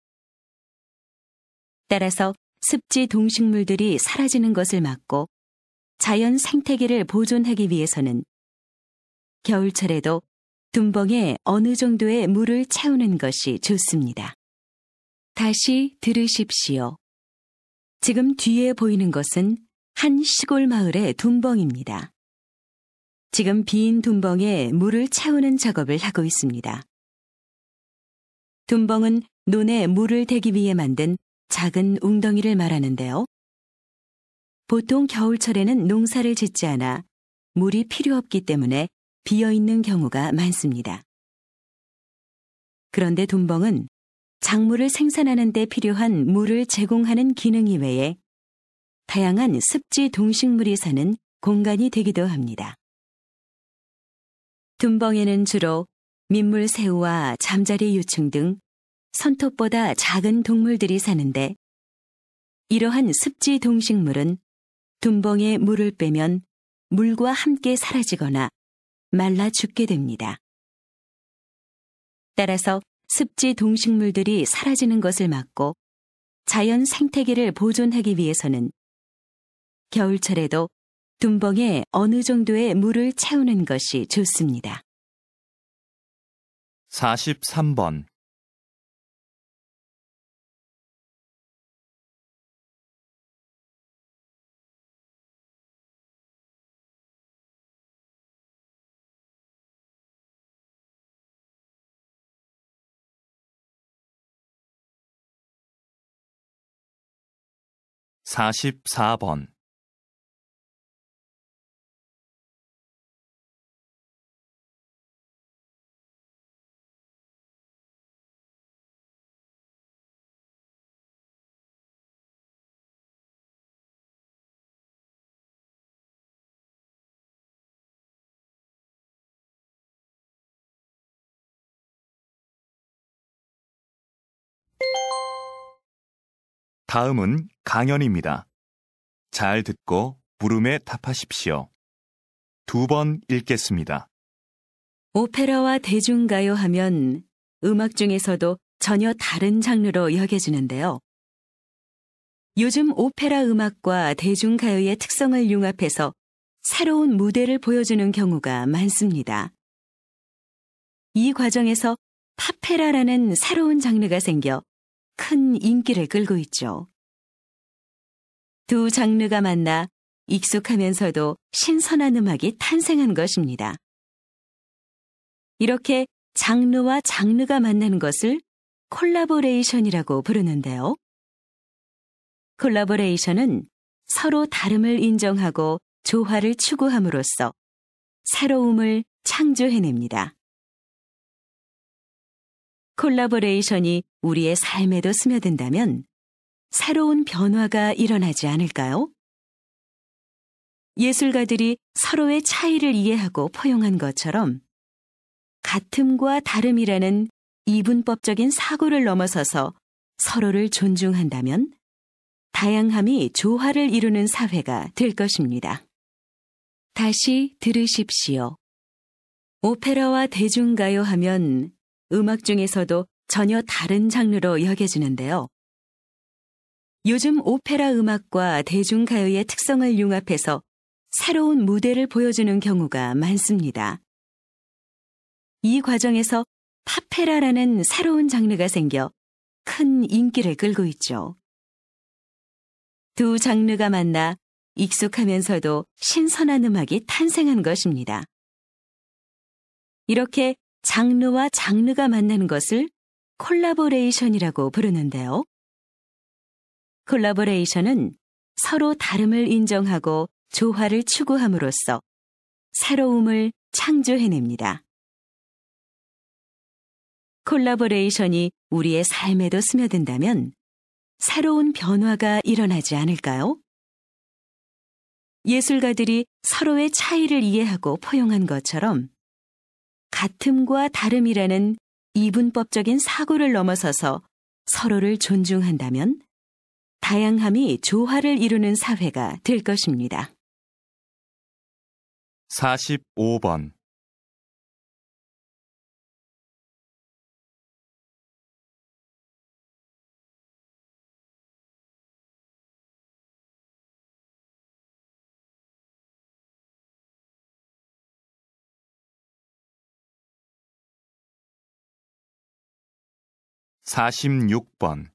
따라서 습지 동식물들이 사라지는 것을 막고 자연 생태계를 보존하기 위해서는 겨울철에도 둔벙에 어느 정도의 물을 채우는 것이 좋습니다. 다시 들으십시오. 지금 뒤에 보이는 것은 한 시골 마을의 둔벙입니다. 지금 빈 둔벙에 물을 채우는 작업을 하고 있습니다. 둔벙은 논에 물을 대기 위해 만든 작은 웅덩이를 말하는데요. 보통 겨울철에는 농사를 짓지 않아 물이 필요 없기 때문에 비어있는 경우가 많습니다. 그런데 둔벙은 작물을 생산하는 데 필요한 물을 제공하는 기능 이외에 다양한 습지 동식물이 사는 공간이 되기도 합니다. 둔벙에는 주로 민물새우와 잠자리 유충 등 손톱보다 작은 동물들이 사는데 이러한 습지 동식물은 둔벙에 물을 빼면 물과 함께 사라지거나 말라 죽게 됩니다. 따라서 습지 동식물들이 사라지는 것을 막고 자연 생태계를 보존하기 위해서는 겨울철에도 둔벙에 어느 정도의 물을 채우는 것이 좋습니다. 43번. 44번. '다음은 강연입니다. 잘 듣고 물음에 답하십시오. 2번 읽겠습니다. 오페라와 대중가요 하면 음악 중에서도 전혀 다른 장르로 여겨지는데요. 요즘 오페라 음악과 대중가요의 특성을 융합해서 새로운 무대를 보여주는 경우가 많습니다. 이 과정에서 파페라라는 새로운 장르가 생겨 큰 인기를 끌고 있죠. 두 장르가 만나 익숙하면서도 신선한 음악이 탄생한 것입니다. 이렇게 장르와 장르가 만나는 것을 콜라보레이션이라고 부르는데요. 콜라보레이션은 서로 다름을 인정하고 조화를 추구함으로써 새로움을 창조해냅니다. 콜라보레이션이 우리의 삶에도 스며든다면 새로운 변화가 일어나지 않을까요? 예술가들이 서로의 차이를 이해하고 포용한 것처럼 같음과 다름이라는 이분법적인 사고를 넘어서서 서로를 존중한다면 다양함이 조화를 이루는 사회가 될 것입니다. 다시 들으십시오. 오페라와 대중가요 하면 음악 중에서도 전혀 다른 장르로 여겨지는데요. 요즘 오페라 음악과 대중가요의 특성을 융합해서 새로운 무대를 보여주는 경우가 많습니다. 이 과정에서 파페라라는 새로운 장르가 생겨 큰 인기를 끌고 있죠. 두 장르가 만나 익숙하면서도 신선한 음악이 탄생한 것입니다. 이렇게 장르와 장르가 만나는 것을 콜라보레이션이라고 부르는데요. 콜라보레이션은 서로 다름을 인정하고 조화를 추구함으로써 새로움을 창조해냅니다. 콜라보레이션이 우리의 삶에도 스며든다면 새로운 변화가 일어나지 않을까요? 예술가들이 서로의 차이를 이해하고 포용한 것처럼 같음과 다름이라는 이분법적인 사고를 넘어서서 서로를 존중한다면 다양함이 조화를 이루는 사회가 될 것입니다. 45번. 46번.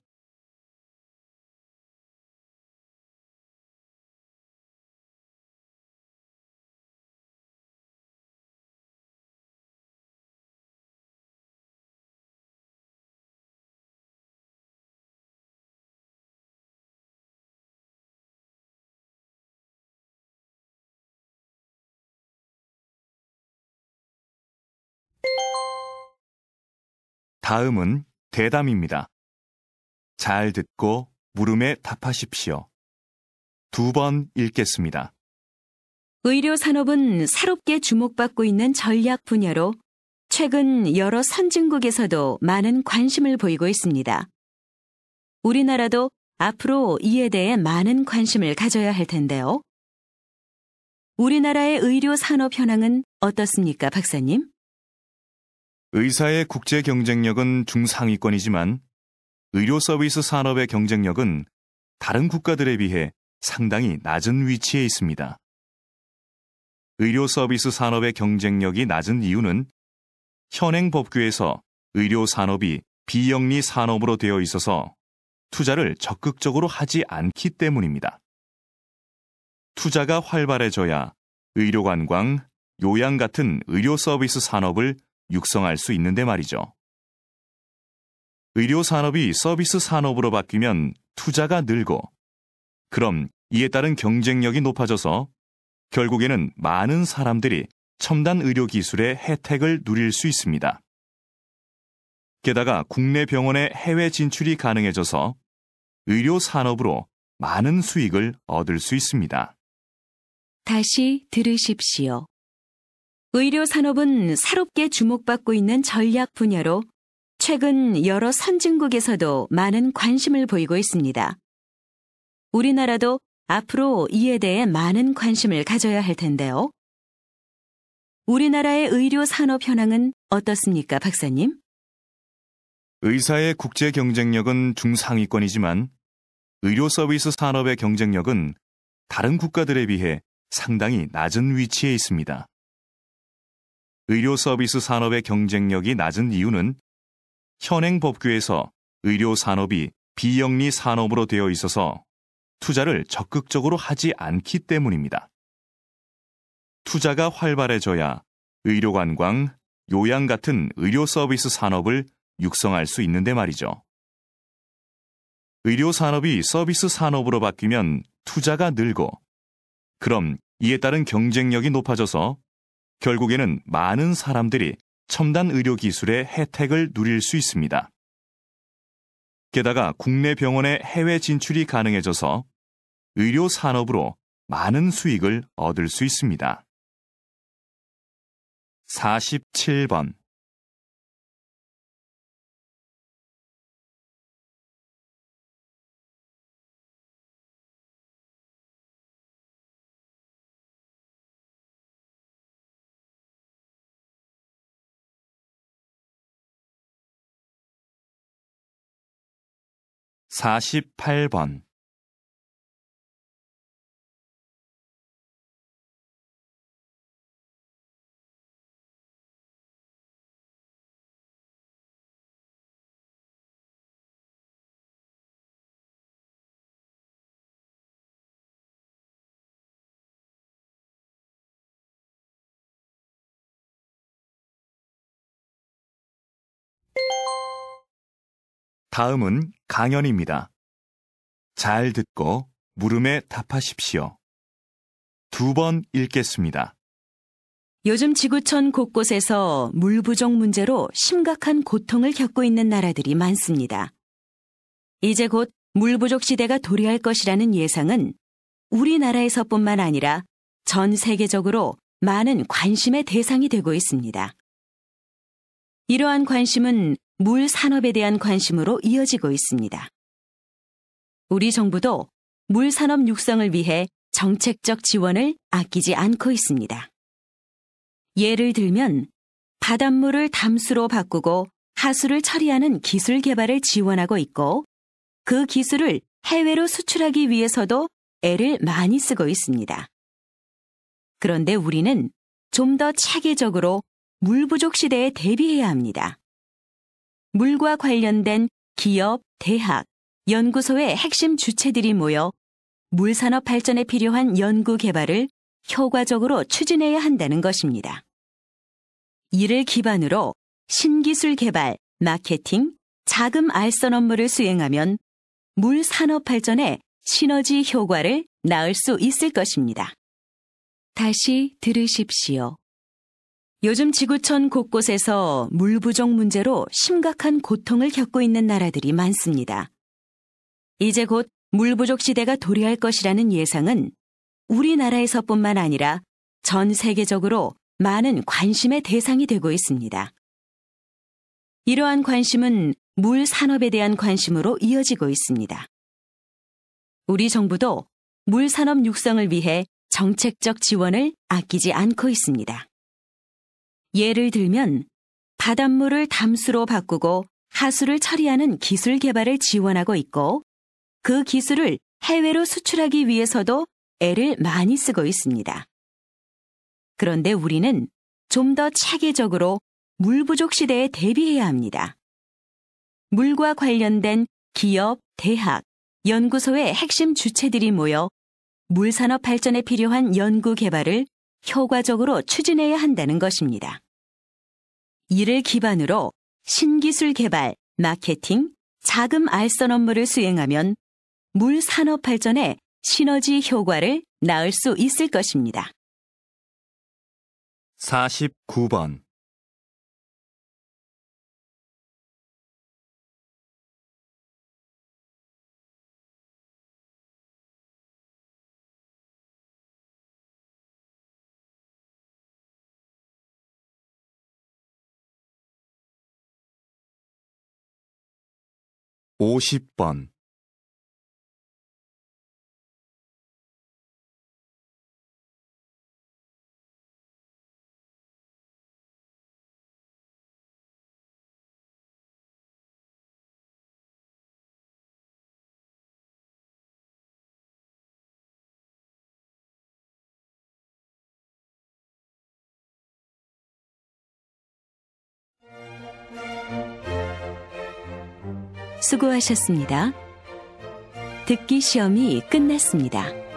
'다음은 대담입니다. 잘 듣고 물음에 답하십시오. 2번 읽겠습니다. 의료 산업은 새롭게 주목받고 있는 전략 분야로 최근 여러 선진국에서도 많은 관심을 보이고 있습니다. 우리나라도 앞으로 이에 대해 많은 관심을 가져야 할 텐데요. 우리나라의 의료 산업 현황은 어떻습니까, 박사님? 의사의 국제 경쟁력은 중상위권이지만 의료 서비스 산업의 경쟁력은 다른 국가들에 비해 상당히 낮은 위치에 있습니다. 의료 서비스 산업의 경쟁력이 낮은 이유는 현행 법규에서 의료 산업이 비영리 산업으로 되어 있어서 투자를 적극적으로 하지 않기 때문입니다. 투자가 활발해져야 의료관광, 요양 같은 의료 서비스 산업을 육성할 수 있는데 말이죠. 의료 산업이 서비스 산업으로 바뀌면 투자가 늘고, 그럼 이에 따른 경쟁력이 높아져서 결국에는 많은 사람들이 첨단 의료 기술의 혜택을 누릴 수 있습니다. 게다가 국내 병원의 해외 진출이 가능해져서 의료 산업으로 많은 수익을 얻을 수 있습니다. 다시 들으십시오. 의료 산업은 새롭게 주목받고 있는 전략 분야로 최근 여러 선진국에서도 많은 관심을 보이고 있습니다. 우리나라도 앞으로 이에 대해 많은 관심을 가져야 할 텐데요. 우리나라의 의료 산업 현황은 어떻습니까, 박사님? 의사의 국제 경쟁력은 중상위권이지만 의료 서비스 산업의 경쟁력은 다른 국가들에 비해 상당히 낮은 위치에 있습니다. 의료 서비스 산업의 경쟁력이 낮은 이유는 현행 법규에서 의료 산업이 비영리 산업으로 되어 있어서 투자를 적극적으로 하지 않기 때문입니다. 투자가 활발해져야 의료관광, 요양 같은 의료 서비스 산업을 육성할 수 있는데 말이죠. 의료 산업이 서비스 산업으로 바뀌면 투자가 늘고, 그럼 이에 따른 경쟁력이 높아져서 결국에는 많은 사람들이 첨단 의료 기술의 혜택을 누릴 수 있습니다. 게다가 국내 병원의 해외 진출이 가능해져서 의료 산업으로 많은 수익을 얻을 수 있습니다. 47번. (48번) 다음은 강연입니다. 잘 듣고 물음에 답하십시오. 2번 읽겠습니다. 요즘 지구촌 곳곳에서 물 부족 문제로 심각한 고통을 겪고 있는 나라들이 많습니다. 이제 곧 물 부족 시대가 도래할 것이라는 예상은 우리나라에서뿐만 아니라 전 세계적으로 많은 관심의 대상이 되고 있습니다. 이러한 관심은 물 산업에 대한 관심으로 이어지고 있습니다. 우리 정부도 물 산업 육성을 위해 정책적 지원을 아끼지 않고 있습니다. 예를 들면 바닷물을 담수로 바꾸고 하수를 처리하는 기술 개발을 지원하고 있고, 그 기술을 해외로 수출하기 위해서도 애를 많이 쓰고 있습니다. 그런데 우리는 좀 더 체계적으로 물 부족 시대에 대비해야 합니다. 물과 관련된 기업, 대학, 연구소의 핵심 주체들이 모여 물 산업 발전에 필요한 연구 개발을 효과적으로 추진해야 한다는 것입니다. 이를 기반으로 신기술 개발, 마케팅, 자금 알선 업무를 수행하면 물 산업 발전에 시너지 효과를 낳을 수 있을 것입니다. 다시 들으십시오. 요즘 지구촌 곳곳에서 물 부족 문제로 심각한 고통을 겪고 있는 나라들이 많습니다. 이제 곧 물 부족 시대가 도래할 것이라는 예상은 우리나라에서뿐만 아니라 전 세계적으로 많은 관심의 대상이 되고 있습니다. 이러한 관심은 물 산업에 대한 관심으로 이어지고 있습니다. 우리 정부도 물 산업 육성을 위해 정책적 지원을 아끼지 않고 있습니다. 예를 들면 바닷물을 담수로 바꾸고 하수를 처리하는 기술 개발을 지원하고 있고, 그 기술을 해외로 수출하기 위해서도 애를 많이 쓰고 있습니다. 그런데 우리는 좀 더 체계적으로 물 부족 시대에 대비해야 합니다. 물과 관련된 기업, 대학, 연구소의 핵심 주체들이 모여 물산업 발전에 필요한 연구 개발을 효과적으로 추진해야 한다는 것입니다. 이를 기반으로 신기술 개발, 마케팅, 자금 알선 업무를 수행하면 물산업 발전에 시너지 효과를 낳을 수 있을 것입니다. 49번. (50번) 수고하셨습니다. 듣기 시험이 끝났습니다.